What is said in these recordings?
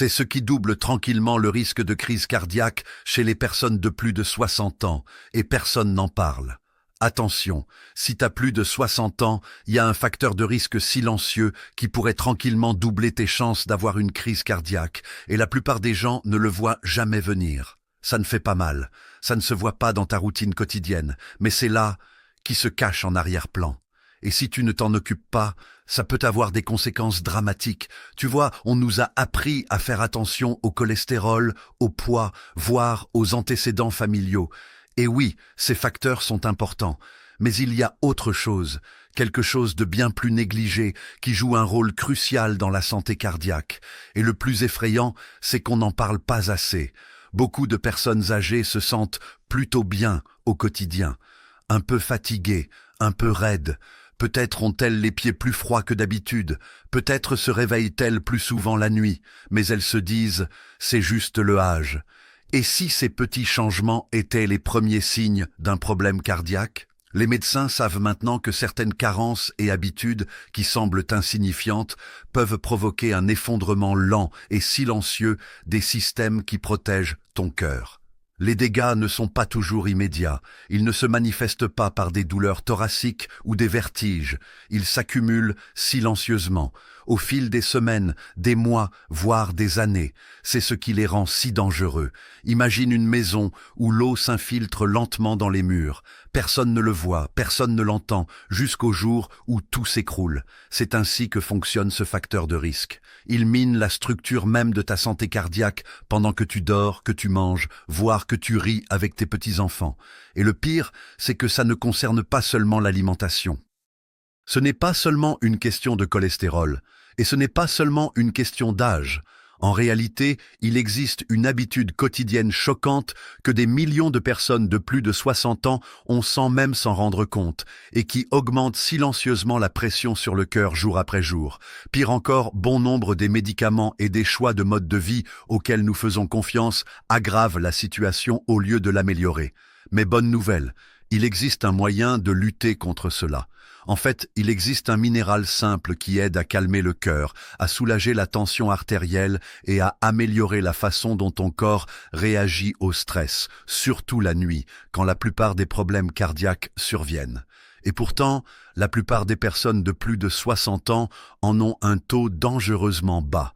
C'est ce qui double tranquillement le risque de crise cardiaque chez les personnes de plus de 60 ans, et personne n'en parle. Attention, si t'as plus de 60 ans, il y a un facteur de risque silencieux qui pourrait tranquillement doubler tes chances d'avoir une crise cardiaque, et la plupart des gens ne le voient jamais venir. Ça ne fait pas mal, ça ne se voit pas dans ta routine quotidienne, mais c'est là qui se cache en arrière-plan. Et si tu ne t'en occupes pas, ça peut avoir des conséquences dramatiques. Tu vois, on nous a appris à faire attention au cholestérol, au poids, voire aux antécédents familiaux. Et oui, ces facteurs sont importants, mais il y a autre chose, quelque chose de bien plus négligé, qui joue un rôle crucial dans la santé cardiaque. Et le plus effrayant, c'est qu'on n'en parle pas assez. Beaucoup de personnes âgées se sentent plutôt bien au quotidien, un peu fatiguées, un peu raides. Peut-être ont-elles les pieds plus froids que d'habitude, peut-être se réveillent-elles plus souvent la nuit, mais elles se disent « c'est juste le âge ». Et si ces petits changements étaient les premiers signes d'un problème cardiaque? Les médecins savent maintenant que certaines carences et habitudes qui semblent insignifiantes peuvent provoquer un effondrement lent et silencieux des systèmes qui protègent ton cœur. Les dégâts ne sont pas toujours immédiats, ils ne se manifestent pas par des douleurs thoraciques ou des vertiges, ils s'accumulent silencieusement, au fil des semaines, des mois, voire des années. C'est ce qui les rend si dangereux. Imagine une maison où l'eau s'infiltre lentement dans les murs. Personne ne le voit, personne ne l'entend, jusqu'au jour où tout s'écroule. C'est ainsi que fonctionne ce facteur de risque. Il mine la structure même de ta santé cardiaque pendant que tu dors, que tu manges, voire que tu ris avec tes petits-enfants. Et le pire, c'est que ça ne concerne pas seulement l'alimentation. Ce n'est pas seulement une question de cholestérol, et ce n'est pas seulement une question d'âge. En réalité, il existe une habitude quotidienne choquante que des millions de personnes de plus de 60 ans ont sans même s'en rendre compte, et qui augmente silencieusement la pression sur le cœur jour après jour. Pire encore, bon nombre des médicaments et des choix de mode de vie auxquels nous faisons confiance aggravent la situation au lieu de l'améliorer. Mais bonne nouvelle, il existe un moyen de lutter contre cela. En fait, il existe un minéral simple qui aide à calmer le cœur, à soulager la tension artérielle et à améliorer la façon dont ton corps réagit au stress, surtout la nuit, quand la plupart des problèmes cardiaques surviennent. Et pourtant, la plupart des personnes de plus de 60 ans en ont un taux dangereusement bas.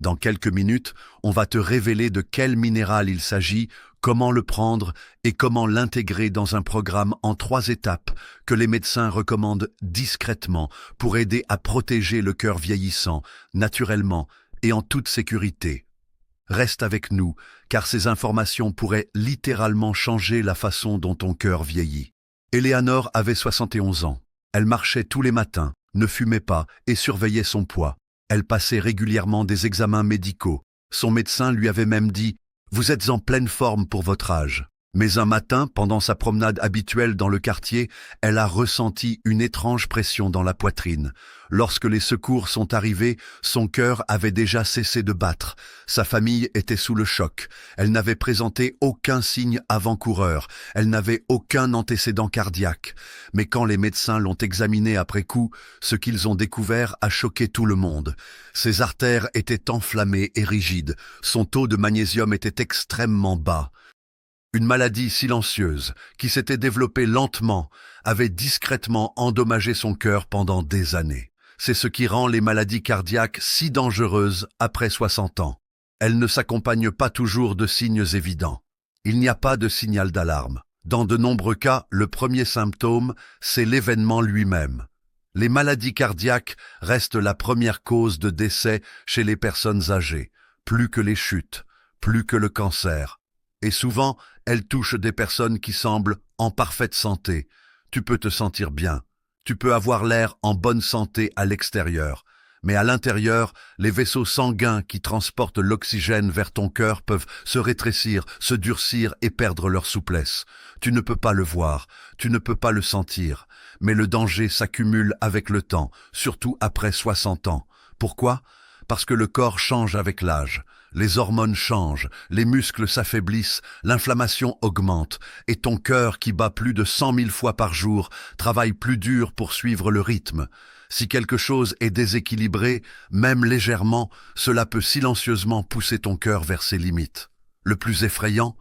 Dans quelques minutes, on va te révéler de quel minéral il s'agit, comment le prendre et comment l'intégrer dans un programme en 3 étapes que les médecins recommandent discrètement pour aider à protéger le cœur vieillissant, naturellement et en toute sécurité. Reste avec nous, car ces informations pourraient littéralement changer la façon dont ton cœur vieillit. Eleanor avait 71 ans. Elle marchait tous les matins, ne fumait pas et surveillait son poids. Elle passait régulièrement des examens médicaux. Son médecin lui avait même dit « Vous êtes en pleine forme pour votre âge ». Mais un matin, pendant sa promenade habituelle dans le quartier, elle a ressenti une étrange pression dans la poitrine. Lorsque les secours sont arrivés, son cœur avait déjà cessé de battre. Sa famille était sous le choc. Elle n'avait présenté aucun signe avant-coureur. Elle n'avait aucun antécédent cardiaque. Mais quand les médecins l'ont examinée après coup, ce qu'ils ont découvert a choqué tout le monde. Ses artères étaient enflammées et rigides. Son taux de magnésium était extrêmement bas. Une maladie silencieuse, qui s'était développée lentement, avait discrètement endommagé son cœur pendant des années. C'est ce qui rend les maladies cardiaques si dangereuses après 60 ans. Elles ne s'accompagnent pas toujours de signes évidents. Il n'y a pas de signal d'alarme. Dans de nombreux cas, le premier symptôme, c'est l'événement lui-même. Les maladies cardiaques restent la première cause de décès chez les personnes âgées, plus que les chutes, plus que le cancer. Et souvent, elles touchent des personnes qui semblent en parfaite santé. Tu peux te sentir bien. Tu peux avoir l'air en bonne santé à l'extérieur. Mais à l'intérieur, les vaisseaux sanguins qui transportent l'oxygène vers ton cœur peuvent se rétrécir, se durcir et perdre leur souplesse. Tu ne peux pas le voir, tu ne peux pas le sentir. Mais le danger s'accumule avec le temps, surtout après 60 ans. Pourquoi ? Parce que le corps change avec l'âge. Les hormones changent, les muscles s'affaiblissent, l'inflammation augmente, et ton cœur qui bat plus de 100 000 fois par jour travaille plus dur pour suivre le rythme. Si quelque chose est déséquilibré, même légèrement, cela peut silencieusement pousser ton cœur vers ses limites. Le plus effrayant,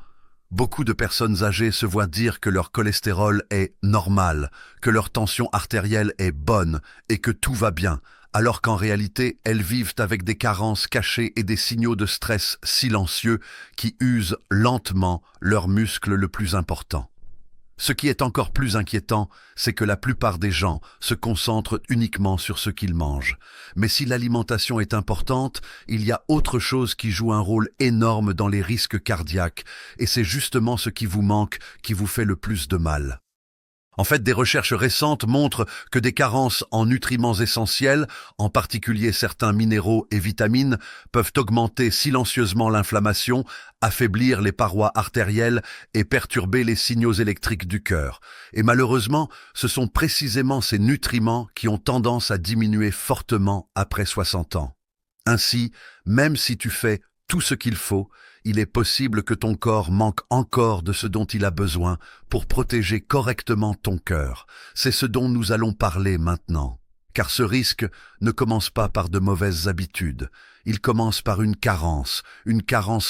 beaucoup de personnes âgées se voient dire que leur cholestérol est normal, que leur tension artérielle est bonne et que tout va bien, alors qu'en réalité, elles vivent avec des carences cachées et des signaux de stress silencieux qui usent lentement leur muscle le plus important. Ce qui est encore plus inquiétant, c'est que la plupart des gens se concentrent uniquement sur ce qu'ils mangent. Mais si l'alimentation est importante, il y a autre chose qui joue un rôle énorme dans les risques cardiaques, et c'est justement ce qui vous manque qui vous fait le plus de mal. En fait, des recherches récentes montrent que des carences en nutriments essentiels, en particulier certains minéraux et vitamines, peuvent augmenter silencieusement l'inflammation, affaiblir les parois artérielles et perturber les signaux électriques du cœur. Et malheureusement, ce sont précisément ces nutriments qui ont tendance à diminuer fortement après 60 ans. Ainsi, même si tu fais tout ce qu'il faut, il est possible que ton corps manque encore de ce dont il a besoin pour protéger correctement ton cœur. C'est ce dont nous allons parler maintenant. Car ce risque ne commence pas par de mauvaises habitudes. Il commence par une carence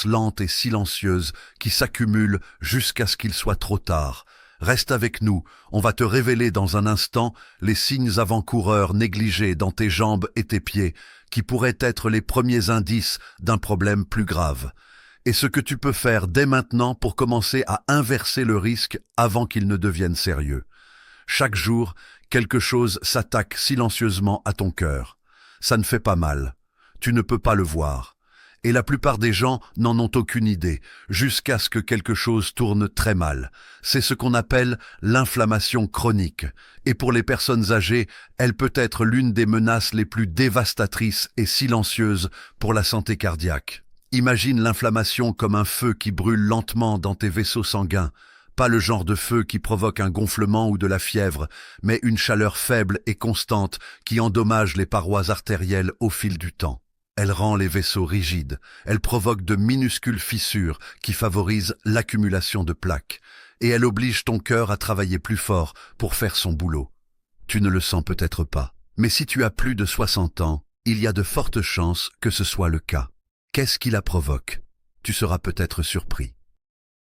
lente et silencieuse qui s'accumule jusqu'à ce qu'il soit trop tard. Reste avec nous, on va te révéler dans un instant les signes avant-coureurs négligés dans tes jambes et tes pieds, qui pourraient être les premiers indices d'un problème plus grave. Et ce que tu peux faire dès maintenant pour commencer à inverser le risque avant qu'il ne devienne sérieux. Chaque jour, quelque chose s'attaque silencieusement à ton cœur. Ça ne fait pas mal. Tu ne peux pas le voir. Et la plupart des gens n'en ont aucune idée, jusqu'à ce que quelque chose tourne très mal. C'est ce qu'on appelle l'inflammation chronique. Et pour les personnes âgées, elle peut être l'une des menaces les plus dévastatrices et silencieuses pour la santé cardiaque. Imagine l'inflammation comme un feu qui brûle lentement dans tes vaisseaux sanguins, pas le genre de feu qui provoque un gonflement ou de la fièvre, mais une chaleur faible et constante qui endommage les parois artérielles au fil du temps. Elle rend les vaisseaux rigides, elle provoque de minuscules fissures qui favorisent l'accumulation de plaques, et elle oblige ton cœur à travailler plus fort pour faire son boulot. Tu ne le sens peut-être pas, mais si tu as plus de 60 ans, il y a de fortes chances que ce soit le cas. Qu'est-ce qui la provoque? Tu seras peut-être surpris.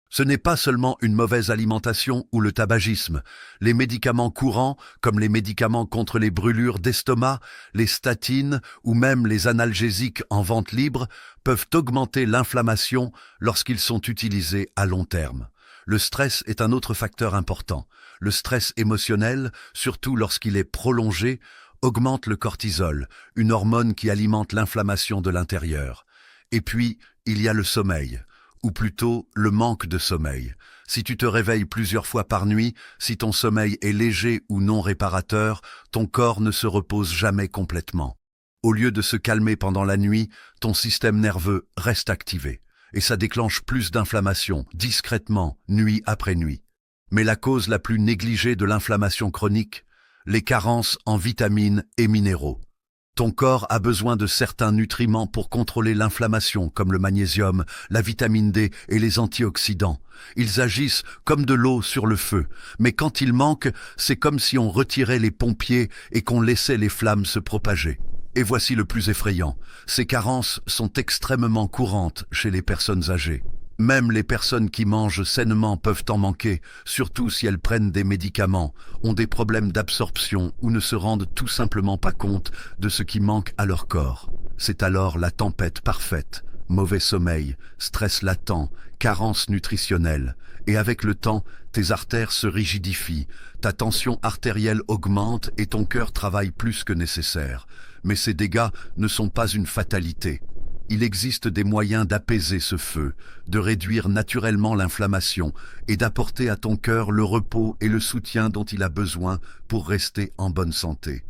Ce n'est pas seulement une mauvaise alimentation ou le tabagisme. Les médicaments courants, comme les médicaments contre les brûlures d'estomac, les statines ou même les analgésiques en vente libre, peuvent augmenter l'inflammation lorsqu'ils sont utilisés à long terme. Le stress est un autre facteur important. Le stress émotionnel, surtout lorsqu'il est prolongé, augmente le cortisol, une hormone qui alimente l'inflammation de l'intérieur. Et puis, il y a le sommeil, ou plutôt le manque de sommeil. Si tu te réveilles plusieurs fois par nuit, si ton sommeil est léger ou non réparateur, ton corps ne se repose jamais complètement. Au lieu de se calmer pendant la nuit, ton système nerveux reste activé, et ça déclenche plus d'inflammation, discrètement, nuit après nuit. Mais la cause la plus négligée de l'inflammation chronique, les carences en vitamines et minéraux. Ton corps a besoin de certains nutriments pour contrôler l'inflammation, comme le magnésium, la vitamine D et les antioxydants. Ils agissent comme de l'eau sur le feu, mais quand ils manquent, c'est comme si on retirait les pompiers et qu'on laissait les flammes se propager. Et voici le plus effrayant, ces carences sont extrêmement courantes chez les personnes âgées. Même les personnes qui mangent sainement peuvent en manquer, surtout si elles prennent des médicaments, ont des problèmes d'absorption ou ne se rendent tout simplement pas compte de ce qui manque à leur corps. C'est alors la tempête parfaite, mauvais sommeil, stress latent, carence nutritionnelle. Et avec le temps, tes artères se rigidifient, ta tension artérielle augmente et ton cœur travaille plus que nécessaire. Mais ces dégâts ne sont pas une fatalité. Il existe des moyens d'apaiser ce feu, de réduire naturellement l'inflammation et d'apporter à ton cœur le repos et le soutien dont il a besoin pour rester en bonne santé.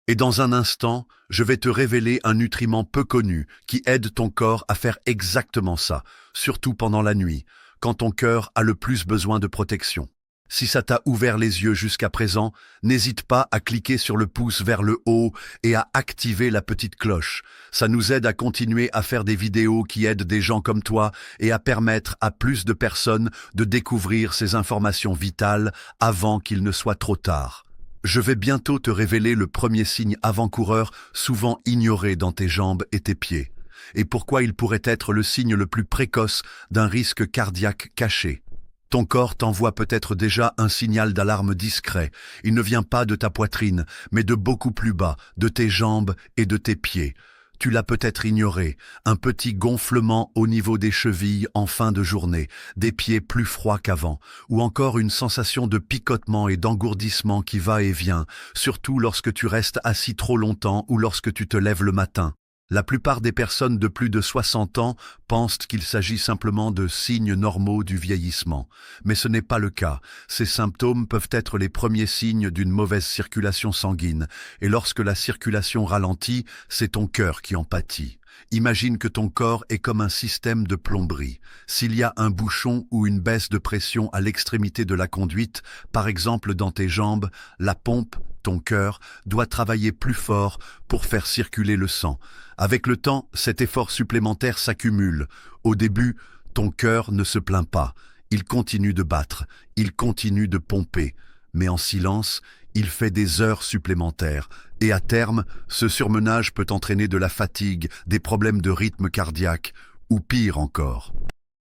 Et dans un instant, je vais te révéler un nutriment peu connu qui aide ton corps à faire exactement ça, surtout pendant la nuit, quand ton cœur a le plus besoin de protection. Si ça t'a ouvert les yeux jusqu'à présent, n'hésite pas à cliquer sur le pouce vers le haut et à activer la petite cloche. Ça nous aide à continuer à faire des vidéos qui aident des gens comme toi et à permettre à plus de personnes de découvrir ces informations vitales avant qu'il ne soit trop tard. Je vais bientôt te révéler le premier signe avant-coureur souvent ignoré dans tes jambes et tes pieds, et pourquoi il pourrait être le signe le plus précoce d'un risque cardiaque caché. Ton corps t'envoie peut-être déjà un signal d'alarme discret. Il ne vient pas de ta poitrine, mais de beaucoup plus bas, de tes jambes et de tes pieds. Tu l'as peut-être ignoré, un petit gonflement au niveau des chevilles en fin de journée, des pieds plus froids qu'avant, ou encore une sensation de picotement et d'engourdissement qui va et vient, surtout lorsque tu restes assis trop longtemps ou lorsque tu te lèves le matin. La plupart des personnes de plus de 60 ans pensent qu'il s'agit simplement de signes normaux du vieillissement. Mais ce n'est pas le cas. Ces symptômes peuvent être les premiers signes d'une mauvaise circulation sanguine. Et lorsque la circulation ralentit, c'est ton cœur qui en pâtit. Imagine que ton corps est comme un système de plomberie. S'il y a un bouchon ou une baisse de pression à l'extrémité de la conduite, par exemple dans tes jambes, la pompe, ton cœur, doit travailler plus fort pour faire circuler le sang. Avec le temps, cet effort supplémentaire s'accumule. Au début, ton cœur ne se plaint pas. Il continue de battre, il continue de pomper. Mais en silence, il fait des heures supplémentaires. Et à terme, ce surmenage peut entraîner de la fatigue, des problèmes de rythme cardiaque, ou pire encore.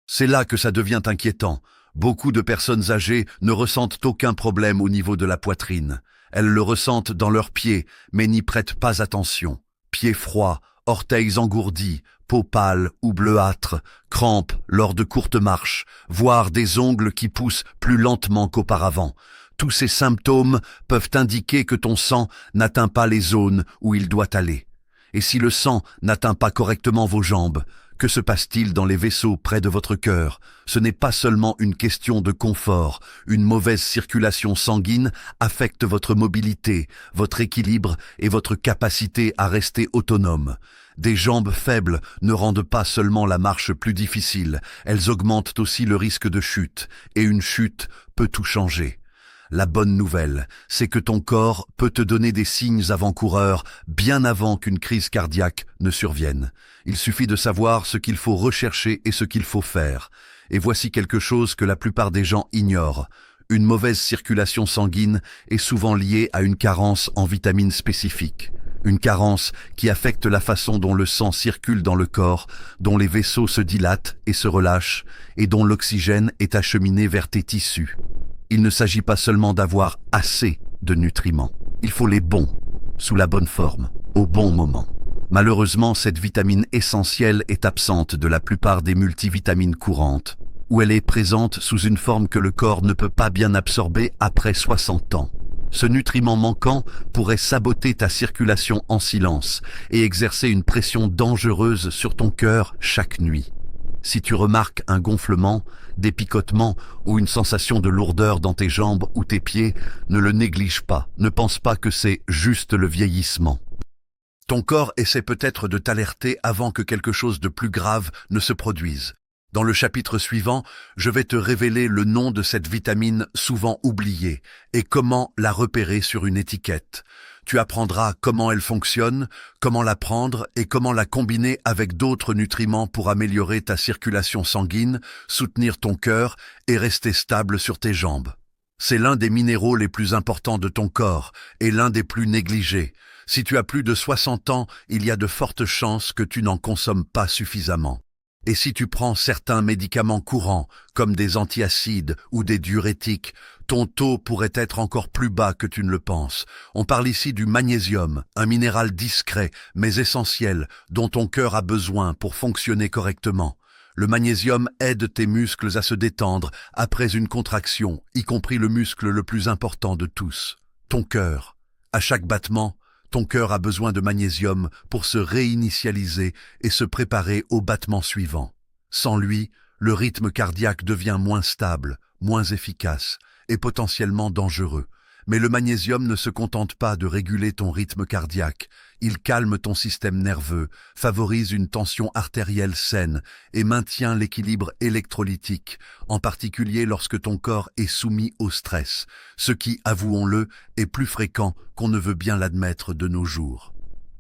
C'est là que ça devient inquiétant. Beaucoup de personnes âgées ne ressentent aucun problème au niveau de la poitrine. Elles le ressentent dans leurs pieds, mais n'y prêtent pas attention. Pieds froids, orteils engourdis, peau pâle ou bleuâtre, crampes lors de courtes marches, voire des ongles qui poussent plus lentement qu'auparavant. Tous ces symptômes peuvent indiquer que ton sang n'atteint pas les zones où il doit aller. Et si le sang n'atteint pas correctement vos jambes, que se passe-t-il dans les vaisseaux près de votre cœur? Ce n'est pas seulement une question de confort. Une mauvaise circulation sanguine affecte votre mobilité, votre équilibre et votre capacité à rester autonome. Des jambes faibles ne rendent pas seulement la marche plus difficile, elles augmentent aussi le risque de chute, et une chute peut tout changer. La bonne nouvelle, c'est que ton corps peut te donner des signes avant-coureurs bien avant qu'une crise cardiaque ne survienne. Il suffit de savoir ce qu'il faut rechercher et ce qu'il faut faire. Et voici quelque chose que la plupart des gens ignorent. Une mauvaise circulation sanguine est souvent liée à une carence en vitamines spécifiques. Une carence qui affecte la façon dont le sang circule dans le corps, dont les vaisseaux se dilatent et se relâchent, et dont l'oxygène est acheminé vers tes tissus. Il ne s'agit pas seulement d'avoir assez de nutriments. Il faut les bons, sous la bonne forme, au bon moment. Malheureusement, cette vitamine essentielle est absente de la plupart des multivitamines courantes, où elle est présente sous une forme que le corps ne peut pas bien absorber après 60 ans. Ce nutriment manquant pourrait saboter ta circulation en silence et exercer une pression dangereuse sur ton cœur chaque nuit. Si tu remarques un gonflement, des picotements ou une sensation de lourdeur dans tes jambes ou tes pieds, ne le néglige pas, ne pense pas que c'est juste le vieillissement. Ton corps essaie peut-être de t'alerter avant que quelque chose de plus grave ne se produise. Dans le chapitre suivant, je vais te révéler le nom de cette vitamine souvent oubliée et comment la repérer sur une étiquette. Tu apprendras comment elle fonctionne, comment la prendre et comment la combiner avec d'autres nutriments pour améliorer ta circulation sanguine, soutenir ton cœur et rester stable sur tes jambes. C'est l'un des minéraux les plus importants de ton corps et l'un des plus négligés. Si tu as plus de 60 ans, il y a de fortes chances que tu n'en consommes pas suffisamment. Et si tu prends certains médicaments courants, comme des antiacides ou des diurétiques, ton taux pourrait être encore plus bas que tu ne le penses. On parle ici du magnésium, un minéral discret mais essentiel dont ton cœur a besoin pour fonctionner correctement. Le magnésium aide tes muscles à se détendre après une contraction, y compris le muscle le plus important de tous, ton cœur. À chaque battement, ton cœur a besoin de magnésium pour se réinitialiser et se préparer au battement suivant. Sans lui, le rythme cardiaque devient moins stable, moins efficace et potentiellement dangereux. Mais le magnésium ne se contente pas de réguler ton rythme cardiaque. Il calme ton système nerveux, favorise une tension artérielle saine et maintient l'équilibre électrolytique, en particulier lorsque ton corps est soumis au stress, ce qui, avouons-le, est plus fréquent qu'on ne veut bien l'admettre de nos jours.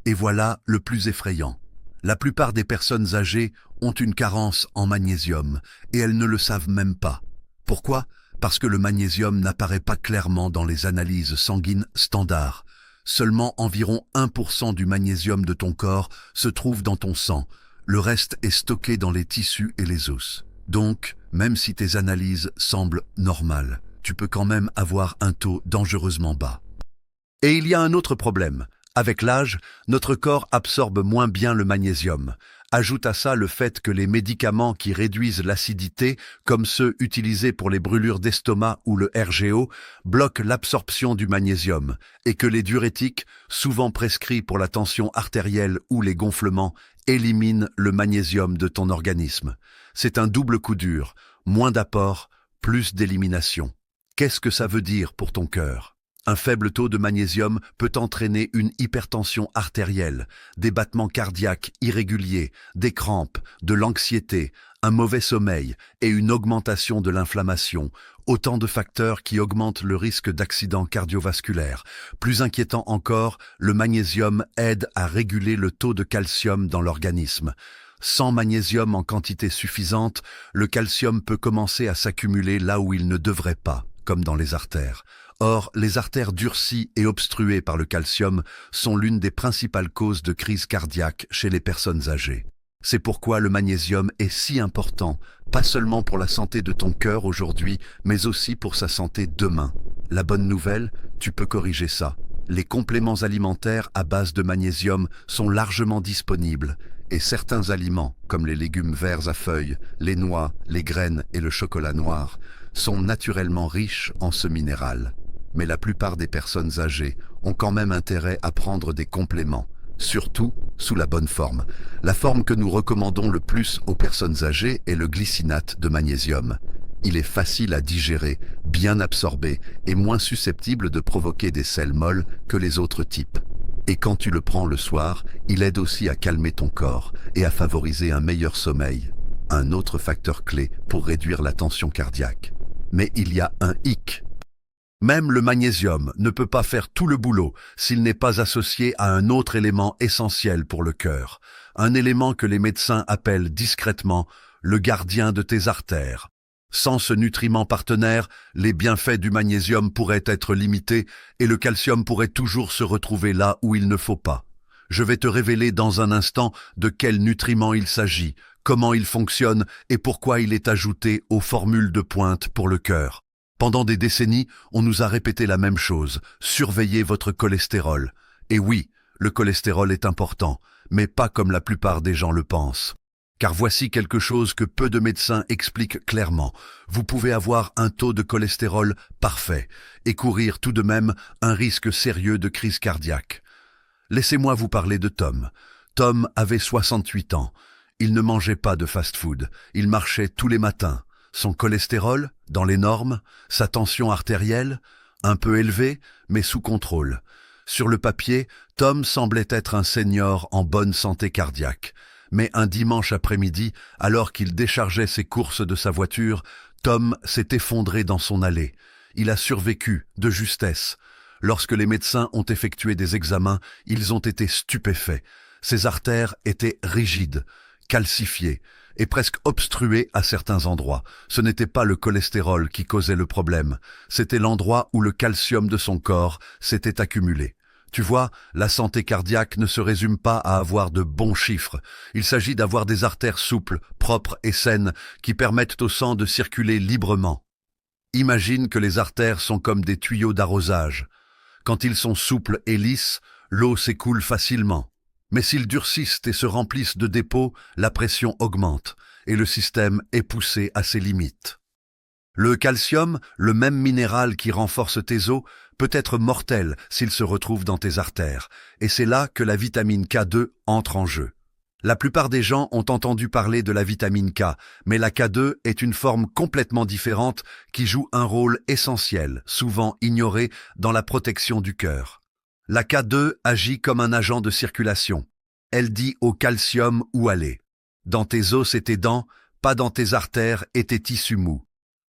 Et voilà le plus effrayant. La plupart des personnes âgées ont une carence en magnésium et elles ne le savent même pas. Pourquoi ? Parce que le magnésium n'apparaît pas clairement dans les analyses sanguines standards. Seulement environ 1% du magnésium de ton corps se trouve dans ton sang. Le reste est stocké dans les tissus et les os. Donc, même si tes analyses semblent normales, tu peux quand même avoir un taux dangereusement bas. Et il y a un autre problème. Avec l'âge, notre corps absorbe moins bien le magnésium. Ajoute à ça le fait que les médicaments qui réduisent l'acidité, comme ceux utilisés pour les brûlures d'estomac ou le RGO, bloquent l'absorption du magnésium, et que les diurétiques, souvent prescrits pour la tension artérielle ou les gonflements, éliminent le magnésium de ton organisme. C'est un double coup dur, moins d'apport, plus d'élimination. Qu'est-ce que ça veut dire pour ton cœur ? Un faible taux de magnésium peut entraîner une hypertension artérielle, des battements cardiaques irréguliers, des crampes, de l'anxiété, un mauvais sommeil et une augmentation de l'inflammation, autant de facteurs qui augmentent le risque d'accident cardiovasculaire. Plus inquiétant encore, le magnésium aide à réguler le taux de calcium dans l'organisme. Sans magnésium en quantité suffisante, le calcium peut commencer à s'accumuler là où il ne devrait pas, comme dans les artères. Or, les artères durcies et obstruées par le calcium sont l'une des principales causes de crise cardiaque chez les personnes âgées. C'est pourquoi le magnésium est si important, pas seulement pour la santé de ton cœur aujourd'hui, mais aussi pour sa santé demain. La bonne nouvelle, tu peux corriger ça. Les compléments alimentaires à base de magnésium sont largement disponibles, et certains aliments, comme les légumes verts à feuilles, les noix, les graines et le chocolat noir, sont naturellement riches en ce minéral. Mais la plupart des personnes âgées ont quand même intérêt à prendre des compléments, surtout sous la bonne forme. La forme que nous recommandons le plus aux personnes âgées est le glycinate de magnésium. Il est facile à digérer, bien absorbé et moins susceptible de provoquer des selles molles que les autres types. Et quand tu le prends le soir, il aide aussi à calmer ton corps et à favoriser un meilleur sommeil. Un autre facteur clé pour réduire la tension cardiaque. Mais il y a un hic. Même le magnésium ne peut pas faire tout le boulot s'il n'est pas associé à un autre élément essentiel pour le cœur, un élément que les médecins appellent discrètement le gardien de tes artères. Sans ce nutriment partenaire, les bienfaits du magnésium pourraient être limités et le calcium pourrait toujours se retrouver là où il ne faut pas. Je vais te révéler dans un instant de quel nutriment il s'agit, comment il fonctionne et pourquoi il est ajouté aux formules de pointe pour le cœur. Pendant des décennies, on nous a répété la même chose, surveillez votre cholestérol. Et oui, le cholestérol est important, mais pas comme la plupart des gens le pensent. Car voici quelque chose que peu de médecins expliquent clairement. Vous pouvez avoir un taux de cholestérol parfait et courir tout de même un risque sérieux de crise cardiaque. Laissez-moi vous parler de Tom. Tom avait 68 ans. Il ne mangeait pas de fast-food. Il marchait tous les matins. Son cholestérol, dans les normes, sa tension artérielle, un peu élevée, mais sous contrôle. Sur le papier, Tom semblait être un senior en bonne santé cardiaque. Mais un dimanche après-midi, alors qu'il déchargeait ses courses de sa voiture, Tom s'est effondré dans son allée. Il a survécu, de justesse. Lorsque les médecins ont effectué des examens, ils ont été stupéfaits. Ses artères étaient rigides, calcifiées et presque obstruées à certains endroits. Ce n'était pas le cholestérol qui causait le problème, c'était l'endroit où le calcium de son corps s'était accumulé. Tu vois, la santé cardiaque ne se résume pas à avoir de bons chiffres. Il s'agit d'avoir des artères souples, propres et saines qui permettent au sang de circuler librement. Imagine que les artères sont comme des tuyaux d'arrosage. Quand ils sont souples et lisses, l'eau s'écoule facilement. Mais s'ils durcissent et se remplissent de dépôts, la pression augmente et le système est poussé à ses limites. Le calcium, le même minéral qui renforce tes os, peut être mortel s'il se retrouve dans tes artères, et c'est là que la vitamine K2 entre en jeu. La plupart des gens ont entendu parler de la vitamine K, mais la K2 est une forme complètement différente qui joue un rôle essentiel, souvent ignoré, dans la protection du cœur. La K2 agit comme un agent de circulation. Elle dit au calcium où aller. Dans tes os et tes dents, pas dans tes artères et tes tissus mous.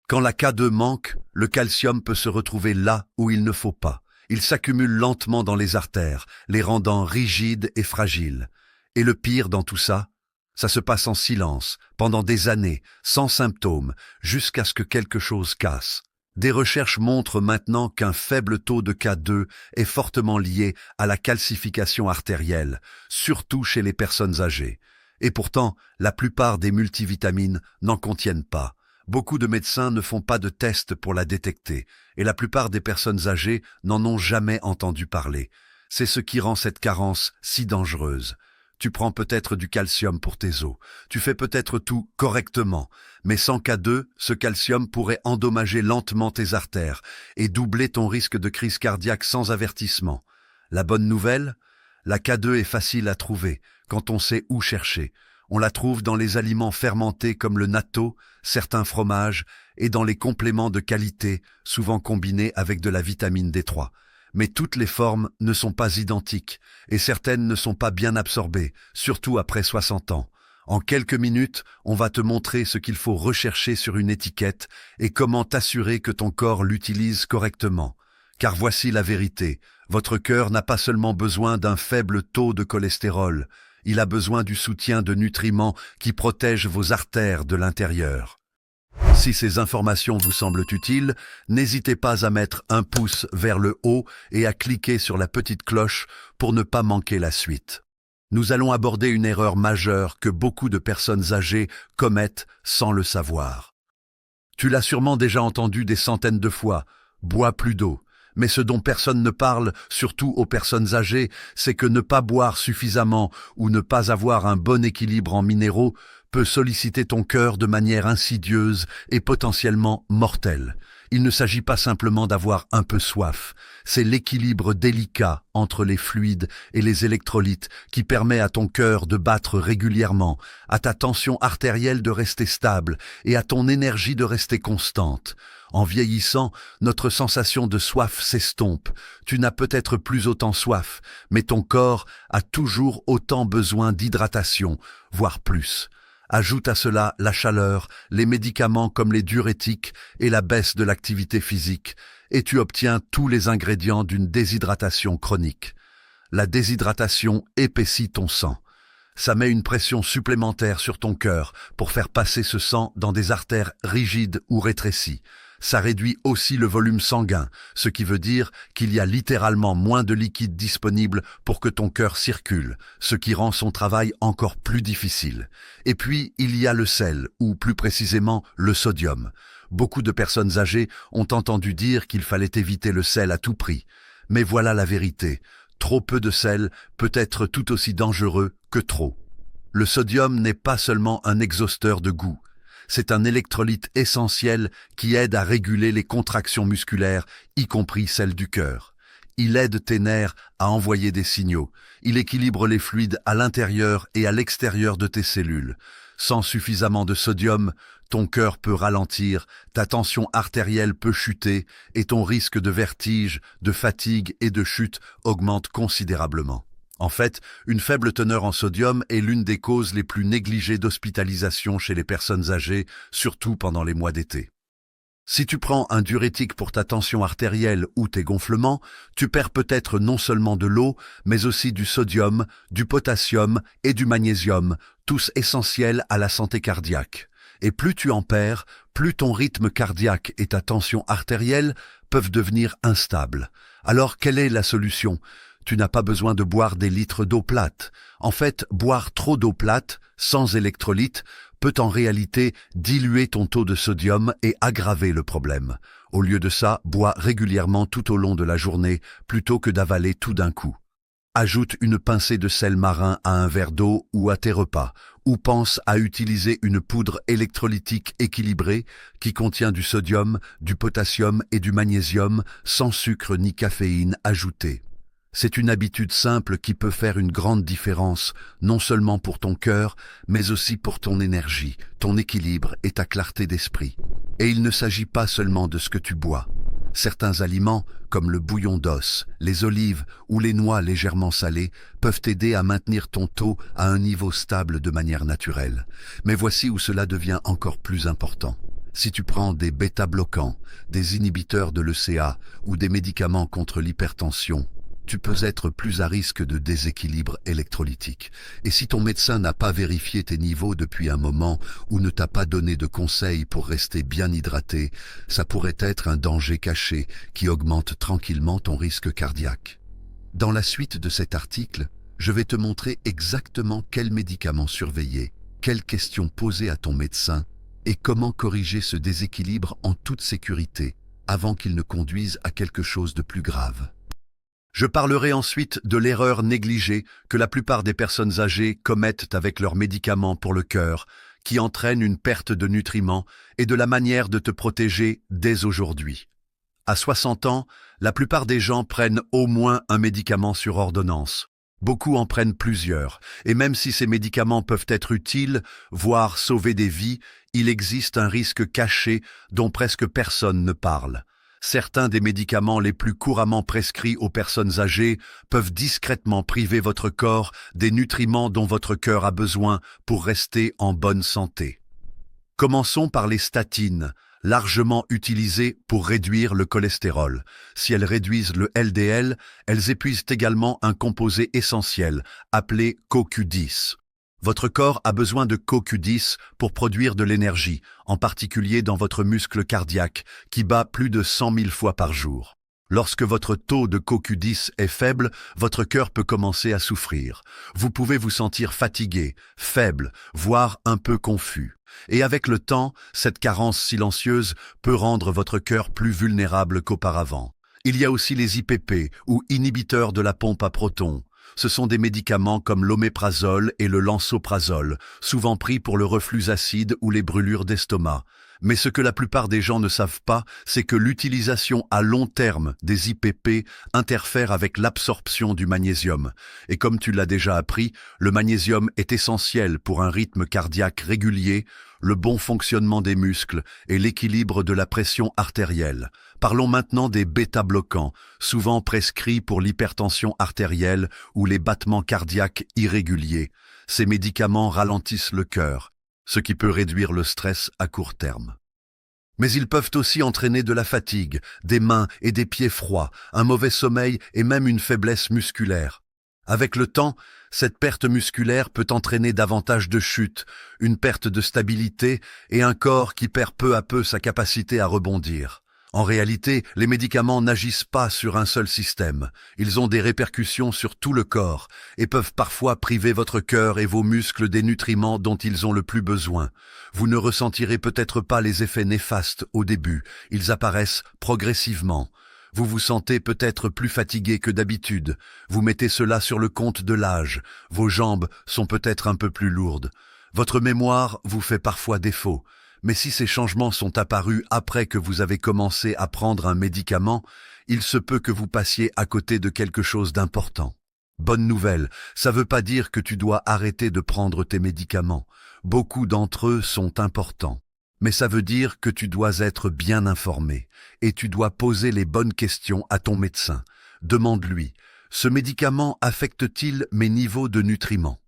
Quand la K2 manque, le calcium peut se retrouver là où il ne faut pas. Il s'accumule lentement dans les artères, les rendant rigides et fragiles. Et le pire dans tout ça, ça se passe en silence, pendant des années, sans symptômes, jusqu'à ce que quelque chose casse. Des recherches montrent maintenant qu'un faible taux de K2 est fortement lié à la calcification artérielle, surtout chez les personnes âgées. Et pourtant, la plupart des multivitamines n'en contiennent pas. Beaucoup de médecins ne font pas de tests pour la détecter, et la plupart des personnes âgées n'en ont jamais entendu parler. C'est ce qui rend cette carence si dangereuse. Tu prends peut-être du calcium pour tes os, tu fais peut-être tout correctement, mais sans K2, ce calcium pourrait endommager lentement tes artères et doubler ton risque de crise cardiaque sans avertissement. La bonne nouvelle? La K2 est facile à trouver quand on sait où chercher. On la trouve dans les aliments fermentés comme le natto, certains fromages et dans les compléments de qualité, souvent combinés avec de la vitamine D3. Mais toutes les formes ne sont pas identiques et certaines ne sont pas bien absorbées, surtout après 60 ans. En quelques minutes, on va te montrer ce qu'il faut rechercher sur une étiquette et comment t'assurer que ton corps l'utilise correctement. Car voici la vérité, votre cœur n'a pas seulement besoin d'un faible taux de cholestérol, il a besoin du soutien de nutriments qui protègent vos artères de l'intérieur. Si ces informations vous semblent utiles, n'hésitez pas à mettre un pouce vers le haut et à cliquer sur la petite cloche pour ne pas manquer la suite. Nous allons aborder une erreur majeure que beaucoup de personnes âgées commettent sans le savoir. Tu l'as sûrement déjà entendu des centaines de fois, bois plus d'eau. Mais ce dont personne ne parle, surtout aux personnes âgées, c'est que ne pas boire suffisamment ou ne pas avoir un bon équilibre en minéraux peut solliciter ton cœur de manière insidieuse et potentiellement mortelle. Il ne s'agit pas simplement d'avoir un peu soif, c'est l'équilibre délicat entre les fluides et les électrolytes qui permet à ton cœur de battre régulièrement, à ta tension artérielle de rester stable et à ton énergie de rester constante. En vieillissant, notre sensation de soif s'estompe. Tu n'as peut-être plus autant soif, mais ton corps a toujours autant besoin d'hydratation, voire plus. Ajoute à cela la chaleur, les médicaments comme les diurétiques et la baisse de l'activité physique, et tu obtiens tous les ingrédients d'une déshydratation chronique. La déshydratation épaissit ton sang. Ça met une pression supplémentaire sur ton cœur pour faire passer ce sang dans des artères rigides ou rétrécies. Ça réduit aussi le volume sanguin, ce qui veut dire qu'il y a littéralement moins de liquide disponible pour que ton cœur circule, ce qui rend son travail encore plus difficile. Et puis, il y a le sel, ou plus précisément le sodium. Beaucoup de personnes âgées ont entendu dire qu'il fallait éviter le sel à tout prix. Mais voilà la vérité, trop peu de sel peut être tout aussi dangereux que trop. Le sodium n'est pas seulement un exhausteur de goût. C'est un électrolyte essentiel qui aide à réguler les contractions musculaires, y compris celles du cœur. Il aide tes nerfs à envoyer des signaux. Il équilibre les fluides à l'intérieur et à l'extérieur de tes cellules. Sans suffisamment de sodium, ton cœur peut ralentir, ta tension artérielle peut chuter et ton risque de vertige, de fatigue et de chute augmente considérablement. En fait, une faible teneur en sodium est l'une des causes les plus négligées d'hospitalisation chez les personnes âgées, surtout pendant les mois d'été. Si tu prends un diurétique pour ta tension artérielle ou tes gonflements, tu perds peut-être non seulement de l'eau, mais aussi du sodium, du potassium et du magnésium, tous essentiels à la santé cardiaque. Et plus tu en perds, plus ton rythme cardiaque et ta tension artérielle peuvent devenir instables. Alors, quelle est la solution ? Tu n'as pas besoin de boire des litres d'eau plate. En fait, boire trop d'eau plate, sans électrolytes, peut en réalité diluer ton taux de sodium et aggraver le problème. Au lieu de ça, bois régulièrement tout au long de la journée, plutôt que d'avaler tout d'un coup. Ajoute une pincée de sel marin à un verre d'eau ou à tes repas, ou pense à utiliser une poudre électrolytique équilibrée qui contient du sodium, du potassium et du magnésium sans sucre ni caféine ajoutée. C'est une habitude simple qui peut faire une grande différence, non seulement pour ton cœur, mais aussi pour ton énergie, ton équilibre et ta clarté d'esprit. Et il ne s'agit pas seulement de ce que tu bois. Certains aliments, comme le bouillon d'os, les olives ou les noix légèrement salées, peuvent t'aider à maintenir ton taux à un niveau stable de manière naturelle. Mais voici où cela devient encore plus important. Si tu prends des bêta-bloquants, des inhibiteurs de l'ECA ou des médicaments contre l'hypertension, tu peux être plus à risque de déséquilibre électrolytique. Et si ton médecin n'a pas vérifié tes niveaux depuis un moment ou ne t'a pas donné de conseils pour rester bien hydraté, ça pourrait être un danger caché qui augmente tranquillement ton risque cardiaque. Dans la suite de cet article, je vais te montrer exactement quels médicaments surveiller, quelles questions poser à ton médecin et comment corriger ce déséquilibre en toute sécurité avant qu'il ne conduise à quelque chose de plus grave. Je parlerai ensuite de l'erreur négligée que la plupart des personnes âgées commettent avec leurs médicaments pour le cœur, qui entraîne une perte de nutriments, et de la manière de te protéger dès aujourd'hui. À 60 ans, la plupart des gens prennent au moins un médicament sur ordonnance. Beaucoup en prennent plusieurs, et même si ces médicaments peuvent être utiles, voire sauver des vies, il existe un risque caché dont presque personne ne parle. Certains des médicaments les plus couramment prescrits aux personnes âgées peuvent discrètement priver votre corps des nutriments dont votre cœur a besoin pour rester en bonne santé. Commençons par les statines, largement utilisées pour réduire le cholestérol. Si elles réduisent le LDL, elles épuisent également un composé essentiel, appelé CoQ10. Votre corps a besoin de CoQ10 pour produire de l'énergie, en particulier dans votre muscle cardiaque, qui bat plus de 100 000 fois par jour. Lorsque votre taux de CoQ10 est faible, votre cœur peut commencer à souffrir. Vous pouvez vous sentir fatigué, faible, voire un peu confus. Et avec le temps, cette carence silencieuse peut rendre votre cœur plus vulnérable qu'auparavant. Il y a aussi les IPP, ou inhibiteurs de la pompe à protons. Ce sont des médicaments comme l'oméprazole et le lansoprazole, souvent pris pour le reflux acide ou les brûlures d'estomac. Mais ce que la plupart des gens ne savent pas, c'est que l'utilisation à long terme des IPP interfère avec l'absorption du magnésium. Et comme tu l'as déjà appris, le magnésium est essentiel pour un rythme cardiaque régulier, le bon fonctionnement des muscles et l'équilibre de la pression artérielle. Parlons maintenant des bêta-bloquants, souvent prescrits pour l'hypertension artérielle ou les battements cardiaques irréguliers. Ces médicaments ralentissent le cœur, ce qui peut réduire le stress à court terme. Mais ils peuvent aussi entraîner de la fatigue, des mains et des pieds froids, un mauvais sommeil et même une faiblesse musculaire. Avec le temps, cette perte musculaire peut entraîner davantage de chutes, une perte de stabilité et un corps qui perd peu à peu sa capacité à rebondir. En réalité, les médicaments n'agissent pas sur un seul système. Ils ont des répercussions sur tout le corps et peuvent parfois priver votre cœur et vos muscles des nutriments dont ils ont le plus besoin. Vous ne ressentirez peut-être pas les effets néfastes au début. Ils apparaissent progressivement. Vous vous sentez peut-être plus fatigué que d'habitude. Vous mettez cela sur le compte de l'âge. Vos jambes sont peut-être un peu plus lourdes. Votre mémoire vous fait parfois défaut. Mais si ces changements sont apparus après que vous avez commencé à prendre un médicament, il se peut que vous passiez à côté de quelque chose d'important. Bonne nouvelle, ça ne veut pas dire que tu dois arrêter de prendre tes médicaments. Beaucoup d'entre eux sont importants. Mais ça veut dire que tu dois être bien informé et tu dois poser les bonnes questions à ton médecin. Demande-lui, ce médicament affecte-t-il mes niveaux de nutriments ?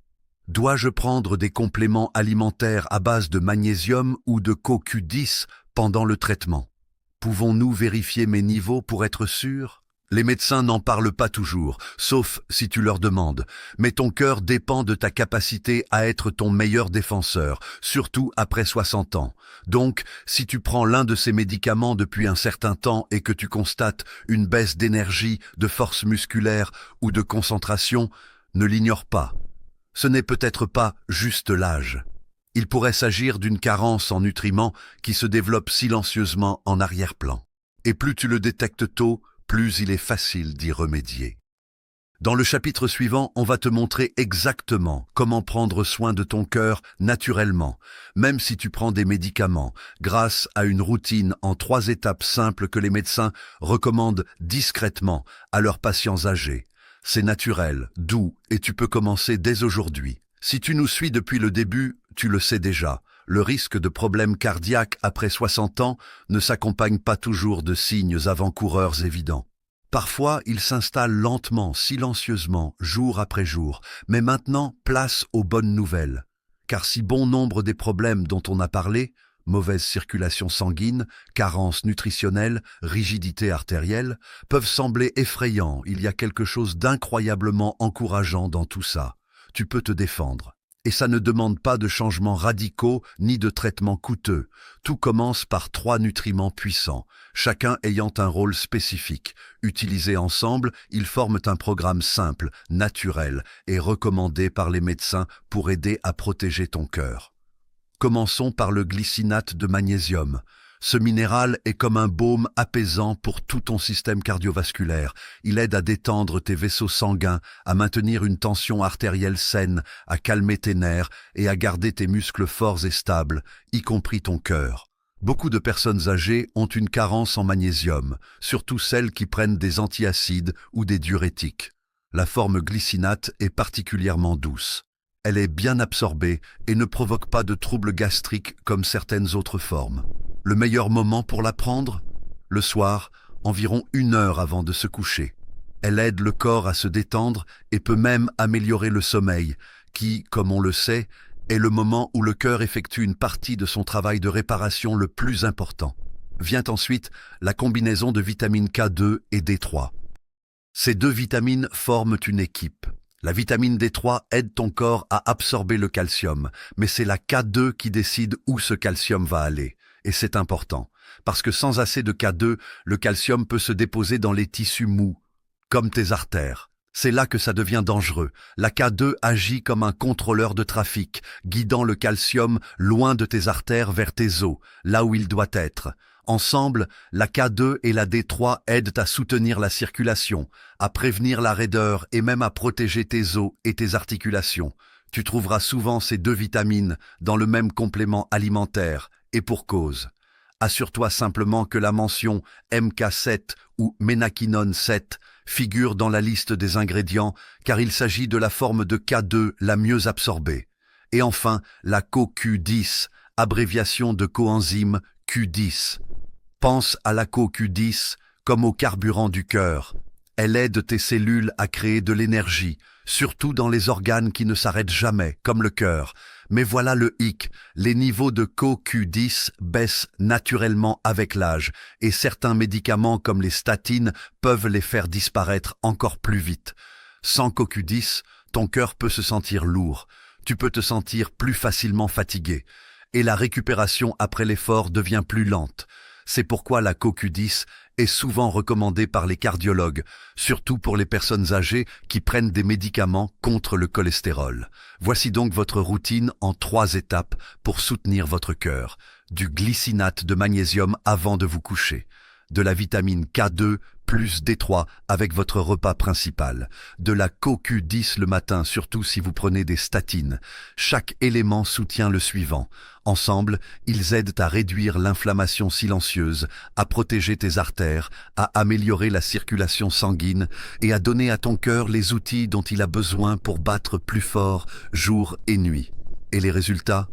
Dois-je prendre des compléments alimentaires à base de magnésium ou de CoQ10 pendant le traitement? Pouvons-nous vérifier mes niveaux pour être sûrs? Les médecins n'en parlent pas toujours, sauf si tu leur demandes. Mais ton cœur dépend de ta capacité à être ton meilleur défenseur, surtout après 60 ans. Donc, si tu prends l'un de ces médicaments depuis un certain temps et que tu constates une baisse d'énergie, de force musculaire ou de concentration, ne l'ignore pas. Ce n'est peut-être pas juste l'âge. Il pourrait s'agir d'une carence en nutriments qui se développe silencieusement en arrière-plan. Et plus tu le détectes tôt, plus il est facile d'y remédier. Dans le chapitre suivant, on va te montrer exactement comment prendre soin de ton cœur naturellement, même si tu prends des médicaments, grâce à une routine en 3 étapes simples que les médecins recommandent discrètement à leurs patients âgés. C'est naturel, doux, et tu peux commencer dès aujourd'hui. Si tu nous suis depuis le début, tu le sais déjà, le risque de problèmes cardiaques après 60 ans ne s'accompagne pas toujours de signes avant-coureurs évidents. Parfois, il s'installe lentement, silencieusement, jour après jour, mais maintenant, place aux bonnes nouvelles. Car si bon nombre des problèmes dont on a parlé, mauvaise circulation sanguine, carence nutritionnelle, rigidité artérielle, peuvent sembler effrayants. Il y a quelque chose d'incroyablement encourageant dans tout ça. Tu peux te défendre. Et ça ne demande pas de changements radicaux ni de traitements coûteux. Tout commence par 3 nutriments puissants, chacun ayant un rôle spécifique. Utilisés ensemble, ils forment un programme simple, naturel et recommandé par les médecins pour aider à protéger ton cœur. Commençons par le glycinate de magnésium. Ce minéral est comme un baume apaisant pour tout ton système cardiovasculaire. Il aide à détendre tes vaisseaux sanguins, à maintenir une tension artérielle saine, à calmer tes nerfs et à garder tes muscles forts et stables, y compris ton cœur. Beaucoup de personnes âgées ont une carence en magnésium, surtout celles qui prennent des antiacides ou des diurétiques. La forme glycinate est particulièrement douce. Elle est bien absorbée et ne provoque pas de troubles gastriques comme certaines autres formes. Le meilleur moment pour la prendre? Le soir, environ 1 heure avant de se coucher. Elle aide le corps à se détendre et peut même améliorer le sommeil, qui, comme on le sait, est le moment où le cœur effectue une partie de son travail de réparation le plus important. Vient ensuite la combinaison de vitamines K2 et D3. Ces 2 vitamines forment une équipe. La vitamine D3 aide ton corps à absorber le calcium, mais c'est la K2 qui décide où ce calcium va aller. Et c'est important, parce que sans assez de K2, le calcium peut se déposer dans les tissus mous, comme tes artères. C'est là que ça devient dangereux. La K2 agit comme un contrôleur de trafic, guidant le calcium loin de tes artères vers tes os, là où il doit être. Ensemble, la K2 et la D3 aident à soutenir la circulation, à prévenir la raideur et même à protéger tes os et tes articulations. Tu trouveras souvent ces 2 vitamines dans le même complément alimentaire, et pour cause. Assure-toi simplement que la mention MK7 ou ménaquinone 7 figure dans la liste des ingrédients car il s'agit de la forme de K2 la mieux absorbée. Et enfin, la CoQ10, abréviation de coenzyme Q10. Pense à la CoQ10 comme au carburant du cœur. Elle aide tes cellules à créer de l'énergie, surtout dans les organes qui ne s'arrêtent jamais, comme le cœur. Mais voilà le hic, les niveaux de CoQ10 baissent naturellement avec l'âge, et certains médicaments comme les statines peuvent les faire disparaître encore plus vite. Sans CoQ10, ton cœur peut se sentir lourd, tu peux te sentir plus facilement fatigué, et la récupération après l'effort devient plus lente. C'est pourquoi la CoQ10 est souvent recommandée par les cardiologues, surtout pour les personnes âgées qui prennent des médicaments contre le cholestérol. Voici donc votre routine en 3 étapes pour soutenir votre cœur. Du glycinate de magnésium avant de vous coucher. De la vitamine K2 plus D3 avec votre repas principal. De la CoQ10 le matin, surtout si vous prenez des statines. Chaque élément soutient le suivant. Ensemble, ils aident à réduire l'inflammation silencieuse, à protéger tes artères, à améliorer la circulation sanguine et à donner à ton cœur les outils dont il a besoin pour battre plus fort jour et nuit. Et les résultats ?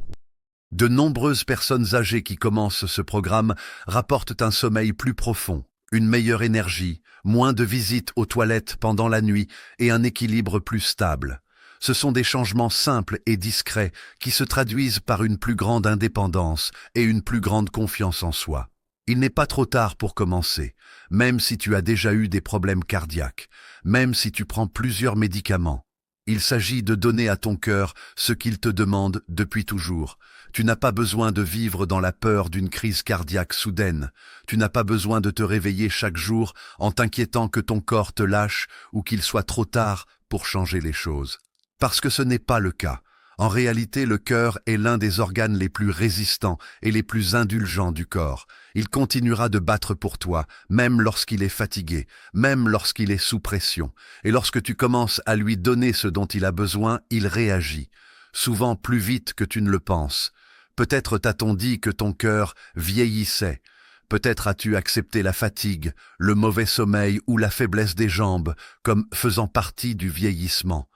De nombreuses personnes âgées qui commencent ce programme rapportent un sommeil plus profond, une meilleure énergie, moins de visites aux toilettes pendant la nuit et un équilibre plus stable. Ce sont des changements simples et discrets qui se traduisent par une plus grande indépendance et une plus grande confiance en soi. Il n'est pas trop tard pour commencer, même si tu as déjà eu des problèmes cardiaques, même si tu prends plusieurs médicaments. Il s'agit de donner à ton cœur ce qu'il te demande depuis toujours. Tu n'as pas besoin de vivre dans la peur d'une crise cardiaque soudaine. Tu n'as pas besoin de te réveiller chaque jour en t'inquiétant que ton corps te lâche ou qu'il soit trop tard pour changer les choses. Parce que ce n'est pas le cas. En réalité, le cœur est l'un des organes les plus résistants et les plus indulgents du corps. Il continuera de battre pour toi, même lorsqu'il est fatigué, même lorsqu'il est sous pression. Et lorsque tu commences à lui donner ce dont il a besoin, il réagit, souvent plus vite que tu ne le penses. Peut-être t'a-t-on dit que ton cœur vieillissait. Peut-être as-tu accepté la fatigue, le mauvais sommeil ou la faiblesse des jambes comme faisant partie du vieillissement.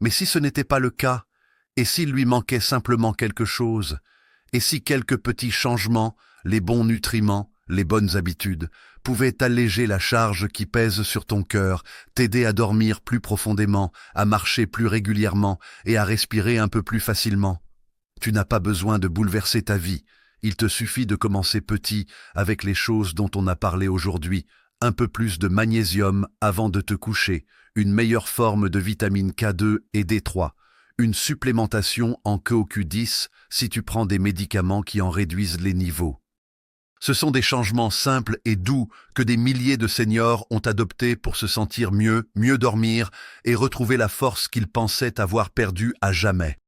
Mais si ce n'était pas le cas, et s'il lui manquait simplement quelque chose, et si quelques petits changements, les bons nutriments, les bonnes habitudes, pouvaient alléger la charge qui pèse sur ton cœur, t'aider à dormir plus profondément, à marcher plus régulièrement et à respirer un peu plus facilement. Tu n'as pas besoin de bouleverser ta vie, Il te suffit de commencer petit avec les choses dont on a parlé aujourd'hui. Un peu plus de magnésium avant de te coucher, une meilleure forme de vitamine K2 et D3, une supplémentation en CoQ10 si tu prends des médicaments qui en réduisent les niveaux. Ce sont des changements simples et doux que des milliers de seniors ont adoptés pour se sentir mieux, mieux dormir et retrouver la force qu'ils pensaient avoir perdue à jamais.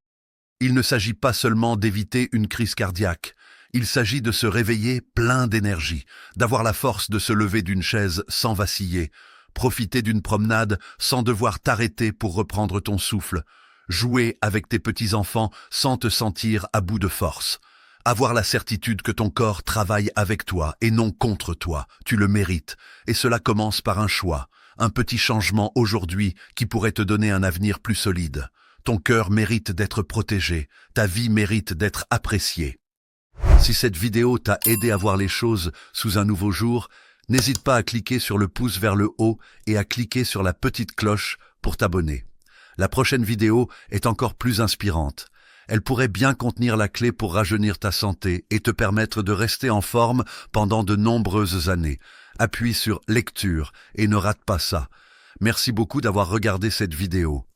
Il ne s'agit pas seulement d'éviter une crise cardiaque, il s'agit de se réveiller plein d'énergie, d'avoir la force de se lever d'une chaise sans vaciller, profiter d'une promenade sans devoir t'arrêter pour reprendre ton souffle, jouer avec tes petits-enfants sans te sentir à bout de force. Avoir la certitude que ton corps travaille avec toi et non contre toi, tu le mérites, et cela commence par un choix, un petit changement aujourd'hui qui pourrait te donner un avenir plus solide. Ton cœur mérite d'être protégé, ta vie mérite d'être appréciée. Si cette vidéo t'a aidé à voir les choses sous un nouveau jour, n'hésite pas à cliquer sur le pouce vers le haut et à cliquer sur la petite cloche pour t'abonner. La prochaine vidéo est encore plus inspirante. Elle pourrait bien contenir la clé pour rajeunir ta santé et te permettre de rester en forme pendant de nombreuses années. Appuie sur lecture et ne rate pas ça. Merci beaucoup d'avoir regardé cette vidéo.